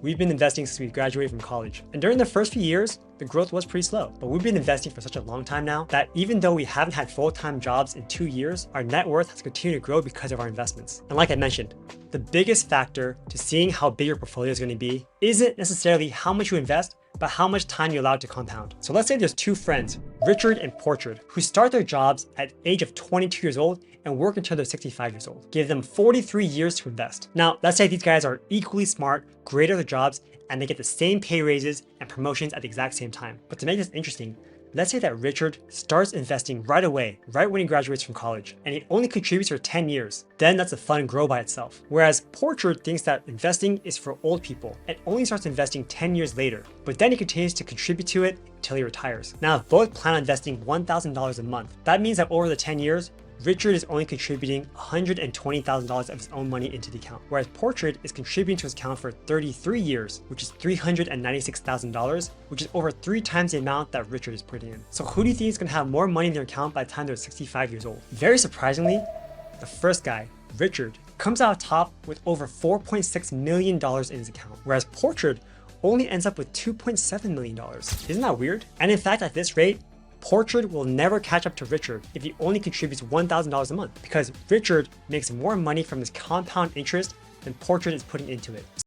we've been investing since we graduated from college. And during the first few years, the growth was pretty slow. But we've been investing for such a long time now that even though we haven't had full-time jobs in 2 years, our net worth has continued to grow because of our investments. And like I mentioned, the biggest factor to seeing how big your portfolio is going to be isn't necessarily how much you invest, but how much time you allow it to compound. So let's say there's two friends, Richard and Portrait, who start their jobs at the age of 22 years old and work until they're 65 years old. Give them 43 years to invest. Now, let's say these guys are equally smart, great at their jobs, and they get the same pay raises and promotions at the exact same time. But to make this interesting, let's say that Richard starts investing right away, right when he graduates from college, and he only contributes for 10 years. Then lets the fund grow by itself. Whereas Portrait thinks that investing is for old people and only starts investing 10 years later, but then he continues to contribute to it until he retires. Now, if both plan on investing $1,000 a month, that means that over the 10 years, Richard is only contributing $120,000 of his own money into the account, whereas Portrait is contributing to his account for 33 years, which is $396,000, which is over 3 times the amount that Richard is putting in. So who do you think is going to have more money in their account by the time they're 65 years old? Very surprisingly, the first guy, Richard, comes out top with over $4.6 million in his account, whereas Portrait only ends up with $2.7 million. Isn't that weird? And in fact, at this rate, Portrait will never catch up to Richard if he only contributes $1,000 a month, because Richard makes more money from his compound interest than Portrait is putting into it.